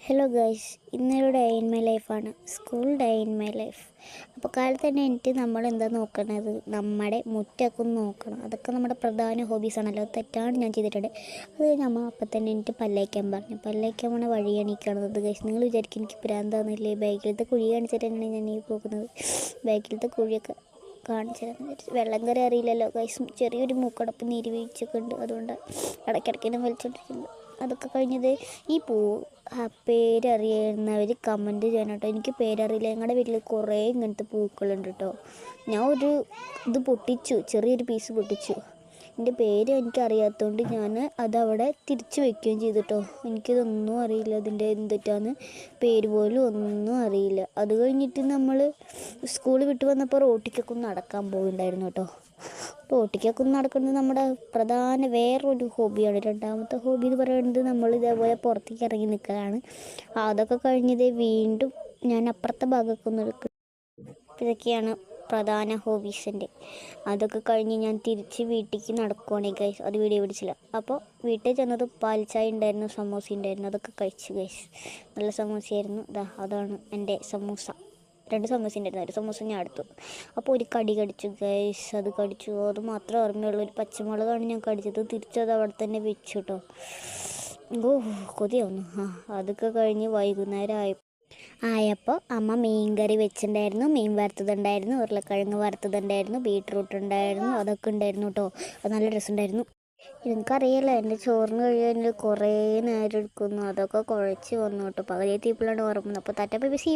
Hello guys, ഇന്നൊരു day in my ലൈഫാണ്, school day in my life. അപ്പോൾ കാലത്ത് തന്നെ എനിക്ക് നമ്മളെന്താ നോക്കണത്, നമ്മുടെ മുറ്റൊക്കെ ഒന്ന് നോക്കണം. അതൊക്കെ നമ്മുടെ പ്രധാന ഹോബീസാണല്ലോ. തെറ്റാണ് ഞാൻ ചെയ്തിട്ടുണ്ട്. അത് കഴിഞ്ഞ് അമ്മ അപ്പം തന്നെ എനിക്ക് പല്ലേക്കാൻ പറഞ്ഞു. പല്ലേക്കാൻ പോണ വഴിയാണ് ഈ കാണുന്നത് ഗൈസ്. നിങ്ങൾ വിചാരിക്കും എനിക്ക് ഭ്രാന്താന്നില്ലേ, ബാക്കിലത്തെ കുഴി കാണിച്ചിട്ടാണ് ഞാൻ ഈ പോകുന്നത്. ബാക്കിലത്തെ കുഴിയൊക്കെ കാണിച്ചിരുന്നു. വെള്ളം കയറി അറിയില്ലല്ലോ ഗൈസ്. ചെറിയൊരു മൂക്കടപ്പ് നീര് ഉണ്ട്, അതുകൊണ്ട് ഇടയ്ക്കിടയ്ക്ക് വലിച്ചോണ്ടിരിക്കുന്നത്. അതൊക്കെ കഴിഞ്ഞത് ഈ പേരറിയുന്നവർ കമൻറ്റ് ചെയ്യണം കേട്ടോ. എനിക്ക് പേരറിയില്ല. ഞങ്ങളുടെ വീട്ടിൽ കുറേ ഇങ്ങനത്തെ പൂക്കളുണ്ട് കേട്ടോ. ഞാൻ ഇത് പൊട്ടിച്ചു, ചെറിയൊരു പീസ് പൊട്ടിച്ചു. എൻ്റെ പേര് എനിക്കറിയാത്തതുകൊണ്ട് ഞാൻ അതവിടെ തിരിച്ചു വയ്ക്കുകയും ചെയ്തു കേട്ടോ. എനിക്കിതൊന്നും അറിയില്ല, ഇതിൻ്റെ എന്തിട്ടാന്ന് പേര് പോലും ഒന്നും അറിയില്ല. അത് കഴിഞ്ഞിട്ട് നമ്മൾ സ്കൂൾ വിട്ട് വന്നപ്പോൾ റോട്ടിക്കൊക്കെ ഒന്ന് നടക്കാൻ പോകുന്നുണ്ടായിരുന്നു കേട്ടോ. റോട്ടിക്കൊക്കെ ഒന്ന് നടക്കുന്നത് നമ്മുടെ പ്രധാന വേറൊരു ഹോബിയാണ്. രണ്ടാമത്തെ ഹോബി എന്ന് പറയുന്നത് നമ്മൾ ഇതേപോലെ പുറത്തേക്ക് ഇറങ്ങി നിൽക്കലാണ്. അതൊക്കെ കഴിഞ്ഞത് വീണ്ടും ഞാൻ അപ്പുറത്തെ ഭാഗമൊക്കെ ഒന്ന് എടുക്കും. ഇതൊക്കെയാണ് പ്രധാന ഹോബീസിൻ്റെ. അതൊക്കെ കഴിഞ്ഞ് ഞാൻ തിരിച്ച് വീട്ടിലേക്ക് നടക്കുവാണ് ഗൈസ്. അത് വീഡിയോ പിടിച്ചില്ല. അപ്പോൾ വീട്ടിൽ ചെന്നത് പാൽ ചായ ഉണ്ടായിരുന്നു, സമൂസ ഉണ്ടായിരുന്നു. അതൊക്കെ കഴിച്ചു ഗൈസ്. നല്ല സമൂസയായിരുന്നു. അതാണ് എൻ്റെ സമൂസ. 2 സമൂസ ഉണ്ടായിരുന്നു. ഒരു സമൂസ ഞാൻ എടുത്തു. അപ്പോൾ ഒരു കടി കടിച്ചു ഗൈസ്. അത് കടിച്ചു, അത് മാത്രമേ ഓർമ്മയുള്ളൂ. ഒരു പച്ചമുളകാണ് ഞാൻ കടിച്ചത്. തിരിച്ചത് അവിടെ തന്നെ വെച്ചു കേട്ടോ. കൊതിയാവുന്നു. അതൊക്കെ കഴിഞ്ഞ് വൈകുന്നേരം ആയപ്പോൾ അമ്മ മീൻ കറി വെച്ചിട്ടുണ്ടായിരുന്നു, മീൻ വറുത്തതുണ്ടായിരുന്നു, ഉരുളക്കിഴങ്ങ് വറുത്തതുണ്ടായിരുന്നു, ബീട്രൂട്ട് ഉണ്ടായിരുന്നു. അതൊക്കെ ഉണ്ടായിരുന്നു കേട്ടോ. അത് നല്ല രസമുണ്ടായിരുന്നു. എനിക്കറിയില്ല, എൻ്റെ ചോറിന് കഴിയാൻ കുറേ നേരം എടുക്കുന്നു. അതൊക്കെ കുഴച്ച് വന്നു കേട്ടോ. പകുതി തീപ്പിളാണ് ഓർമ്മ. അപ്പോൾ തറ്റ ബി